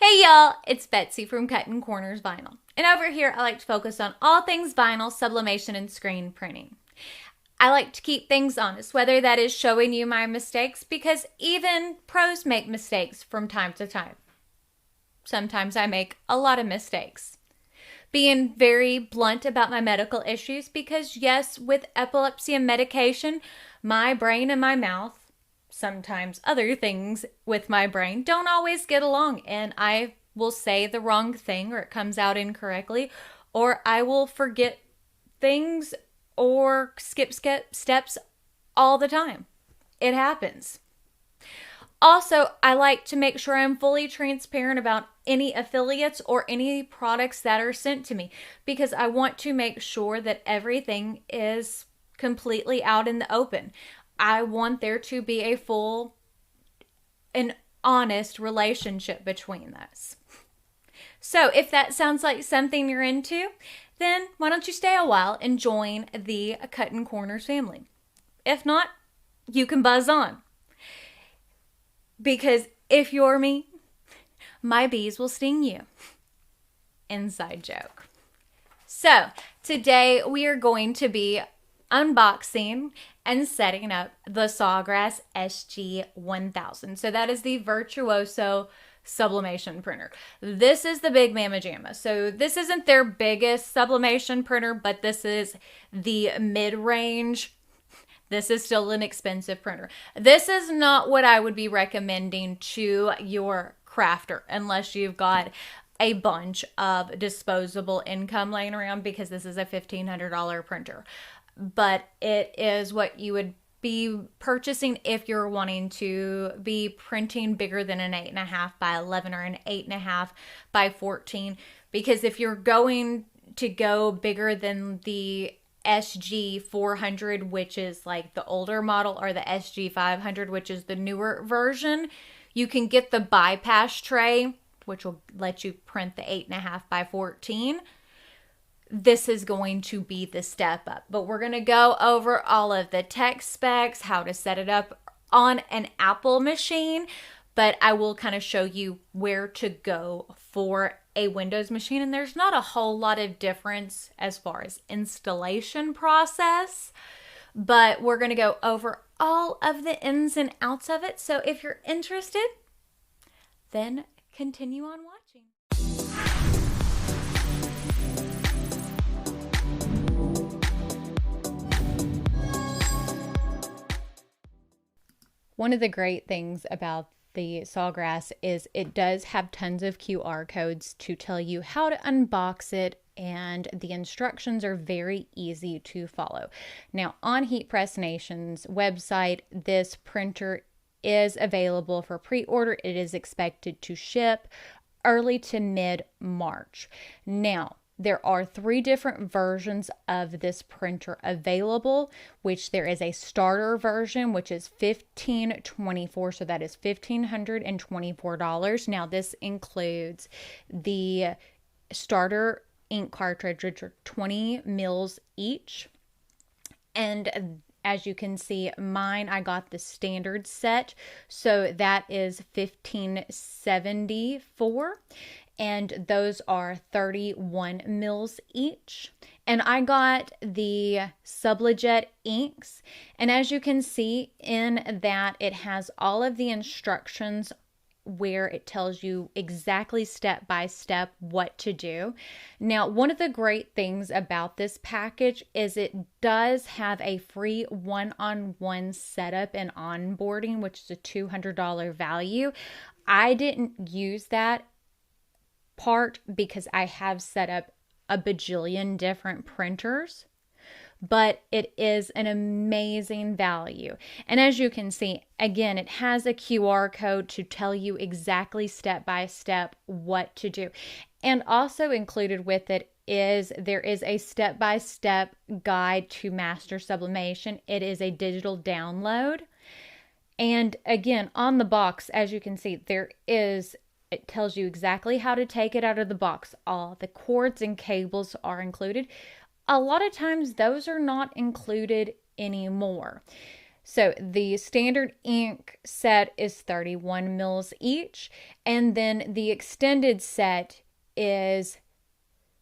Hey y'all, it's Betsy from Cuttin Corners Vinyl. And over here, I like to focus on all things vinyl, sublimation, and screen printing. I like to keep things honest, whether that is showing you my mistakes, because even pros make mistakes from time to time. Sometimes I make a lot of mistakes. Being very blunt about my medical issues, because yes, with epilepsy and medication, my brain and my mouth, sometimes other things with my brain, don't always get along, and I will say the wrong thing or it comes out incorrectly, or I will forget things or skip steps all the time. It happens. Also, I like to make sure I'm fully transparent about any affiliates or any products that are sent to me, because I want to make sure that everything is completely out in the open. I want there to be a full and honest relationship between us. So if that sounds like something you're into, then why don't you stay a while and join the Cuttin Corners family? If not, you can buzz on. Because if you're me, my bees will sting you. Inside joke. So today we are going to be unboxing and setting up the Sawgrass SG1000. So that is the Virtuoso sublimation printer. This is the big mamma jamma. So this isn't their biggest sublimation printer, but this is the mid-range. This is still an expensive printer. This is not what I would be recommending to your crafter unless you've got a bunch of disposable income laying around, because this is a $1,500 printer. But it is what you would be purchasing if you're wanting to be printing bigger than an 8.5 by 11 or an 8.5 by 14. Because if you're going to go bigger than the SG400, which is like the older model, or the SG500, which is the newer version, you can get the bypass tray, which will let you print the 8.5 by 14. This is going to be the step up. But we're going to go over all of the tech specs, how to set it up on an Apple machine, but I will kind of show you where to go for a Windows machine. And there's not a whole lot of difference as far as installation process, but we're going to go over all of the ins and outs of it. So if you're interested, then continue on watching. One of the great things about the Sawgrass is it does have tons of QR codes to tell you how to unbox it, and the instructions are very easy to follow. Now, on Heat Press Nation's website, this printer is available for pre-order. It is expected to ship early to mid-March. Now, there are 3 different versions of this printer available, which there is a starter version, which is $1,524. So that is $1,524. Now, this includes the starter ink cartridge, which are 20 mils each. And as you can see, mine, I got the standard set. So that is $1,574. And those are 31 mils each. And I got the Sublimation inks. And as you can see in that, it has all of the instructions where it tells you exactly step by step what to do. Now, one of the great things about this package is it does have a free one-on-one setup and onboarding, which is a $200 value. I didn't use that part because I have set up a bajillion different printers, but it is an amazing value. And as you can see, again, it has a QR code to tell you exactly step by step what to do. And also included with it is there is a step-by-step guide to master sublimation. It is a digital download. And again, on the box, as you can see, it tells you exactly how to take it out of the box. All the cords and cables are included. A lot of times those are not included anymore. So the standard ink set is 31 mils each, and then the extended set is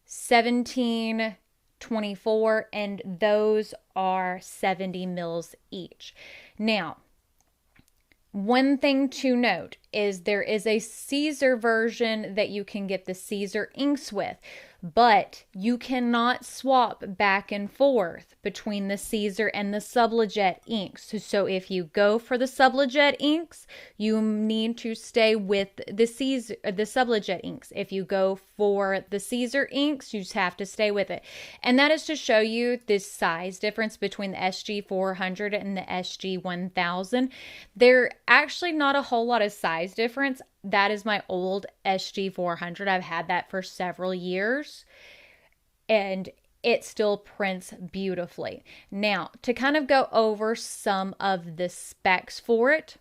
1724, and those are 70 mils each. Now, one thing to note is there is a Caesar version that you can get the Caesar inks with, but you cannot swap back and forth between the Caesar and the Sublimation inks. So if you go for the Sublimation inks, you need to stay with the Sublimation inks. If you go for the Caesar inks, you just have to stay with it. And that is to show you this size difference between the SG400 and the SG1000. They're actually not a whole lot of size difference. That is my old SG400. I've had that for several years, and it still prints beautifully. Now, to kind of go over some of the specs for it,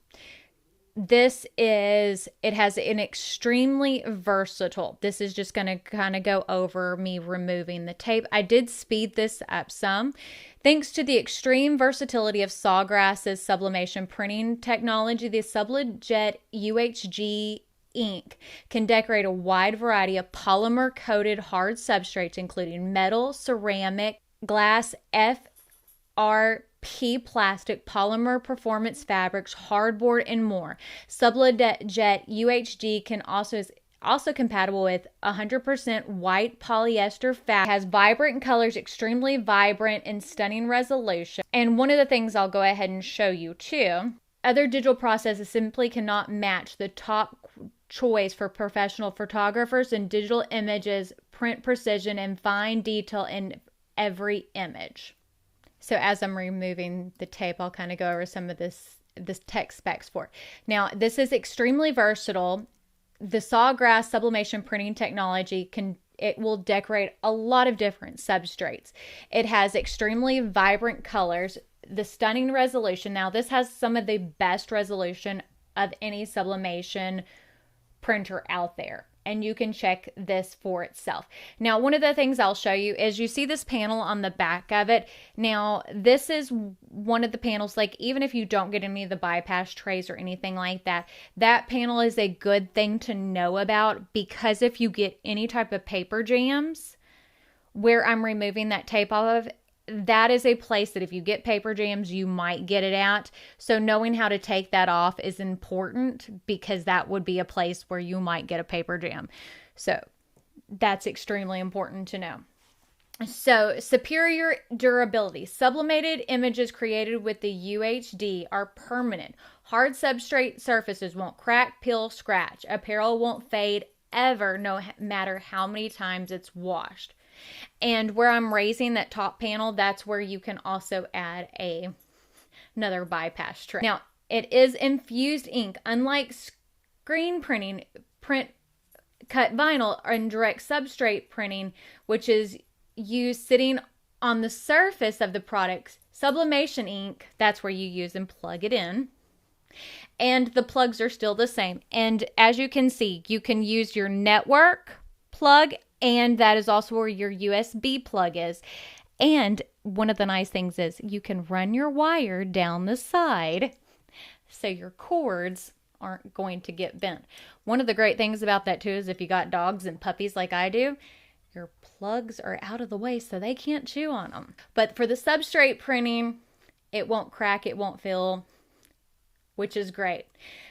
it has an extremely versatile. This is just going to kind of go over me removing the tape. I did speed this up some. Thanks to the extreme versatility of Sawgrass's sublimation printing technology, the Sublimation UHG ink can decorate a wide variety of polymer-coated hard substrates, including metal, ceramic, glass, FRP plastic, polymer performance fabrics, hardboard, and more. Sublimation UHG can is also compatible with 100% white polyester fabric, has vibrant colors, extremely vibrant and stunning resolution. And one of the things I'll go ahead and show you too, other digital processes simply cannot match the top choice for professional photographers, and digital images print precision and fine detail in every image. So as I'm removing the tape, I'll kind of go over some of this tech specs for it. Now, this is extremely versatile. The Sawgrass sublimation printing technology will decorate a lot of different substrates. It has extremely vibrant colors, the stunning resolution. Now, this has some of the best resolution of any sublimation printer out there, and you can check this for itself. Now, one of the things I'll show you is you see this panel on the back of it. Now, this is one of the panels, like even if you don't get any of the bypass trays or anything like that, that panel is a good thing to know about, because if you get any type of paper jams where I'm removing that tape off of, that is a place that if you get paper jams, you might get it at. So knowing how to take that off is important, because that would be a place where you might get a paper jam. So that's extremely important to know. So superior durability. Sublimated images created with the UHD are permanent. Hard substrate surfaces won't crack, peel, scratch. Apparel won't fade ever, no matter how many times it's washed. And where I'm raising that top panel, that's where you can also add another bypass tray. Now, it is infused ink. Unlike screen printing, cut vinyl, and direct substrate printing, which is used sitting on the surface of the products, sublimation ink, that's where you use and plug it in. And the plugs are still the same. And as you can see, you can use your network plug, and that is also where your USB plug is. And one of the nice things is you can run your wire down the side so your cords aren't going to get bent. One of the great things about that too is if you got dogs and puppies like I do, your plugs are out of the way so they can't chew on them. But for the substrate printing, it won't crack, it won't fill, which is great.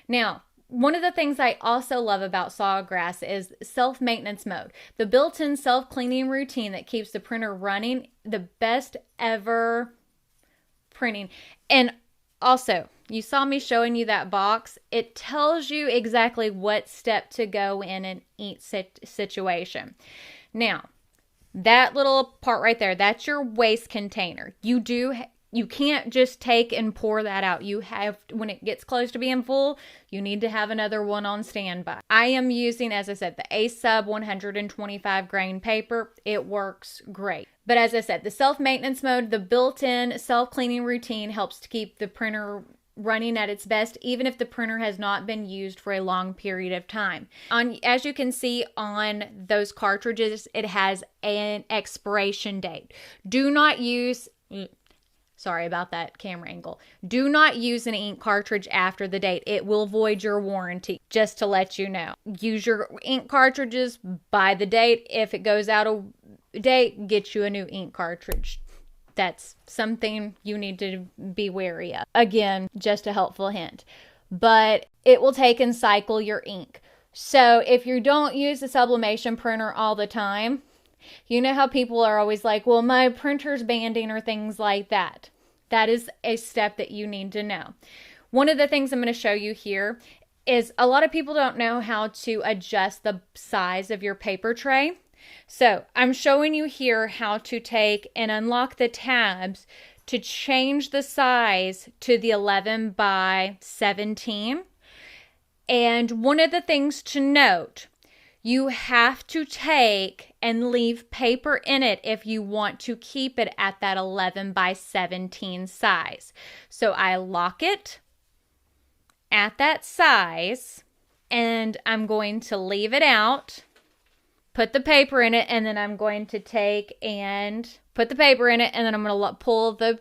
Now, one of the things I also love about Sawgrass is self-maintenance mode. The built-in self-cleaning routine that keeps the printer running, the best ever printing. And also, you saw me showing you that box. It tells you exactly what step to go in each situation. Now, that little part right there, that's your waste container. You can't just take and pour that out. You have, when it gets close to being full, you need to have another one on standby. I am using, as I said, the A-Sub 125 grain paper. It works great. But as I said, the self-maintenance mode, the built-in self-cleaning routine helps to keep the printer running at its best, even if the printer has not been used for a long period of time. As you can see on those cartridges, it has an expiration date. Do not use Sorry about that camera angle. Do not use an ink cartridge after the date. It will void your warranty, just to let you know. Use your ink cartridges by the date. If it goes out of date, get you a new ink cartridge. That's something you need to be wary of. Again, just a helpful hint. But it will take and cycle your ink. So if you don't use the sublimation printer all the time, you know how people are always like, well, my printer's banding or things like that. That is a step that you need to know. One of the things I'm going to show you here is a lot of people don't know how to adjust the size of your paper tray. So I'm showing you here how to take and unlock the tabs to change the size to the 11 by 17. And one of the things to note, you have to take and leave paper in it if you want to keep it at that 11 by 17 size. So I lock it at that size and I'm going to leave it out, put the paper in it, and then I'm going to take and put the paper in it, and then I'm going to pull the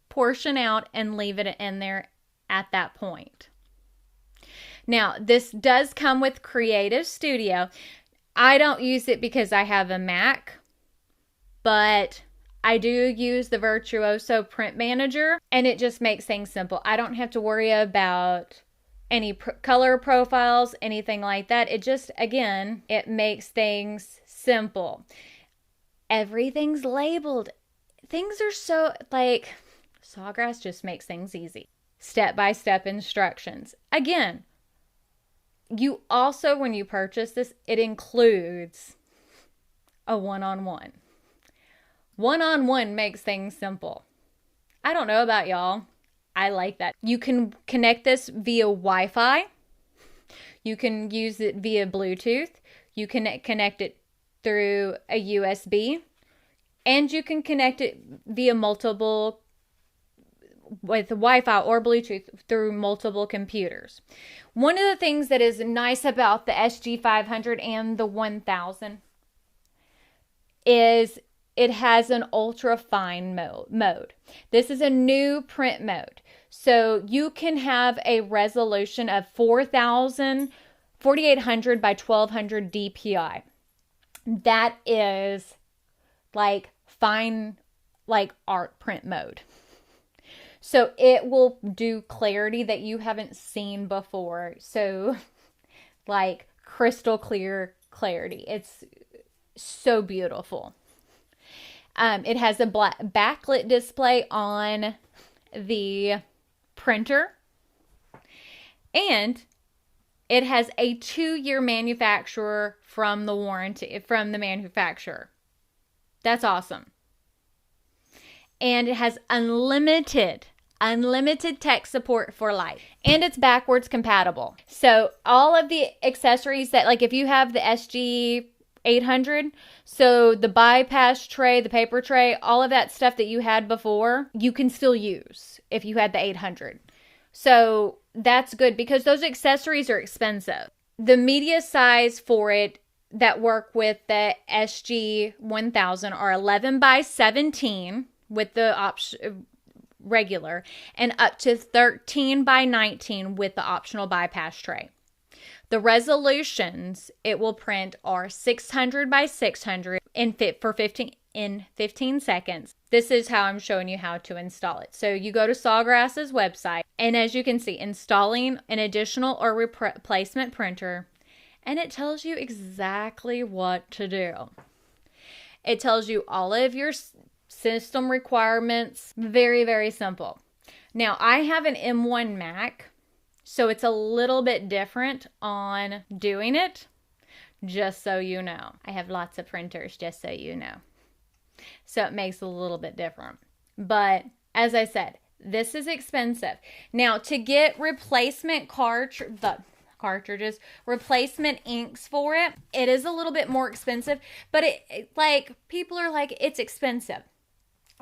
portion out and leave it in there at that point. Now, this does come with Creative Studio. I don't use it because I have a Mac, but I do use the Virtuoso Print Manager, and it just makes things simple. I don't have to worry about any color profiles, anything like that. It just, again, it makes things simple. Everything's labeled. Things are so, like, Sawgrass just makes things easy. Step-by-step instructions. Again, you also, when you purchase this, it includes a one-on-one. One-on-one makes things simple. I don't know about y'all. I like that. You can connect this via Wi-Fi. You can use it via Bluetooth. You can connect it through a USB. And you can connect it via multiple, with Wi-Fi or Bluetooth through multiple computers. One of the things that is nice about the SG500 and the 1000 is it has an ultra fine mode. This is a new print mode. So you can have a resolution of 4800 by 1200 DPI. That is like fine, like art print mode. So it will do clarity that you haven't seen before. So like crystal clear clarity. It's so beautiful. It has a backlit display on the printer. And it has a 2-year manufacturer from the warranty, from the manufacturer. That's awesome. And it has unlimited tech support for life. And it's backwards compatible. So all of the accessories that, like if you have the SG800, so the bypass tray, the paper tray, all of that stuff that you had before, you can still use if you had the 800. So that's good because those accessories are expensive. The media size for it that work with the SG1000 are 11 by 17 with the option regular, and up to 13 by 19 with the optional bypass tray. The resolutions it will print are 600 by 600 in 15 seconds. This is how I'm showing you how to install it. So you go to Sawgrass's website, and as you can see, installing an additional or replacement printer, and it tells you exactly what to do. It tells you all of your system requirements. Very, very simple. Now, I have an M1 Mac, so it's a little bit different on doing it, just so you know. I have lots of printers, just so you know. So it makes it a little bit different. But as I said, this is expensive. Now, to get replacement cartridges, replacement inks for it, it is a little bit more expensive, but it like people are like, it's expensive.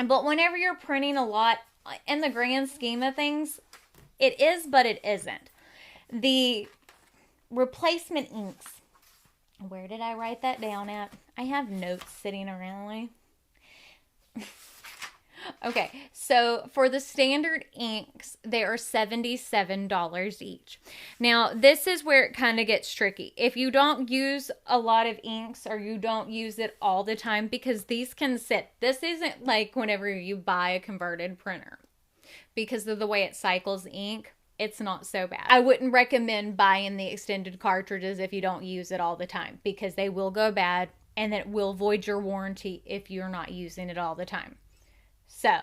But whenever you're printing a lot, in the grand scheme of things, it is, but it isn't. The replacement inks, where did I write that down at? I have notes sitting around me. Okay, so for the standard inks, they are $77 each. Now, this is where it kind of gets tricky. If you don't use a lot of inks or you don't use it all the time, because these can sit. This isn't like whenever you buy a converted printer. Because of the way it cycles ink, it's not so bad. I wouldn't recommend buying the extended cartridges if you don't use it all the time, because they will go bad and it will void your warranty if you're not using it all the time. So,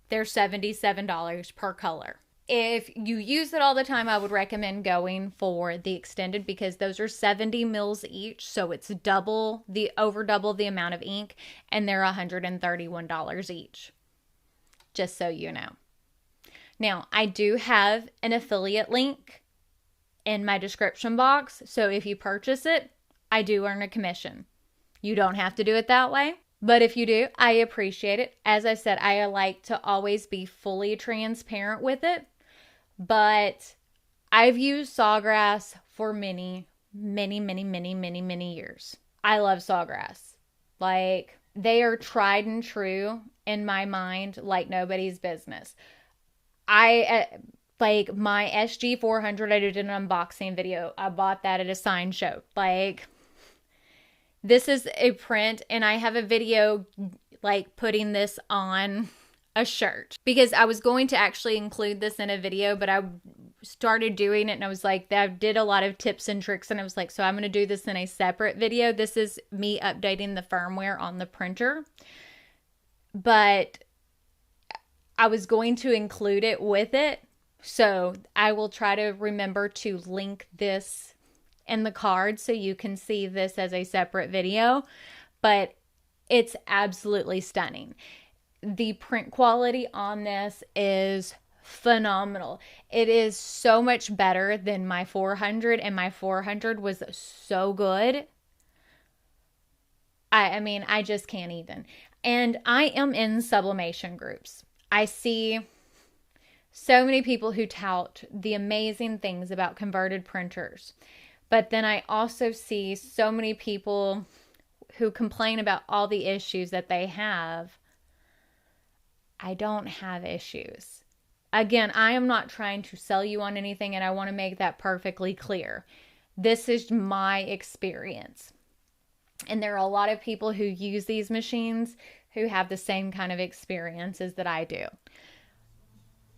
they're $77 per color. If you use it all the time, I would recommend going for the extended, because those are 70 mils each, so it's over double the amount of ink, and they're $131 each. Just so you know. Now, I do have an affiliate link in my description box, so if you purchase it, I do earn a commission. You don't have to do it that way. But if you do, I appreciate it. As I said, I like to always be fully transparent with it. But I've used Sawgrass for many years. I love Sawgrass. Like, they are tried and true in my mind like nobody's business. Like my SG400, I did an unboxing video. I bought that at a sign show. Like, this is a print, and I have a video like putting this on a shirt, because I was going to actually include this in a video, but I started doing it and I was like, I did a lot of tips and tricks, and I was like, so I'm going to do this in a separate video. This is me updating the firmware on the printer, but I was going to include it with it. So I will try to remember to link this in the card so you can see this as a separate video, but it's absolutely stunning. The print quality on this is phenomenal. It is so much better than my 400, and my 400 was so good. I mean, I just can't even. And I am in sublimation groups. I see so many people who tout the amazing things about converted printers. But then I also see so many people who complain about all the issues that they have. I don't have issues. Again, I am not trying to sell you on anything, and I want to make that perfectly clear. This is my experience. And there are a lot of people who use these machines who have the same kind of experiences that I do.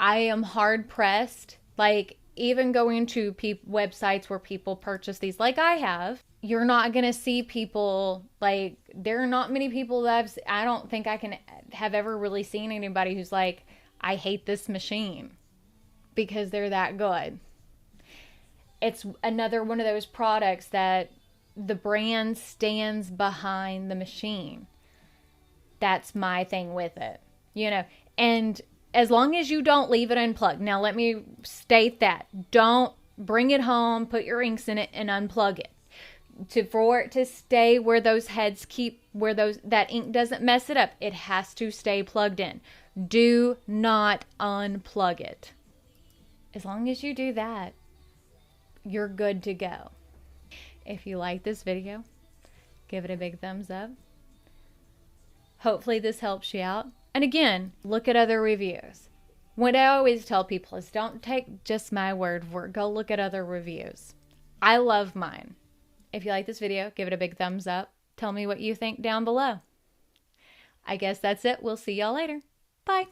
I am hard pressed, like, even going to websites where people purchase these like I have, you're not going to see people, like, there are not many people that I don't think I can have ever really seen anybody who's like, I hate this machine, because they're that good. It's another one of those products that the brand stands behind the machine. That's my thing with it, you know, and as long as you don't leave it unplugged. Now, let me state that. Don't bring it home, put your inks in it, and unplug it. For it to stay where those heads keep, where that ink doesn't mess it up, it has to stay plugged in. Do not unplug it. As long as you do that, you're good to go. If you like this video, give it a big thumbs up. Hopefully this helps you out. And again, look at other reviews. What I always tell people is don't take just my word for it. Go look at other reviews. I love mine. If you like this video, give it a big thumbs up. Tell me what you think down below. I guess that's it. We'll see y'all later. Bye.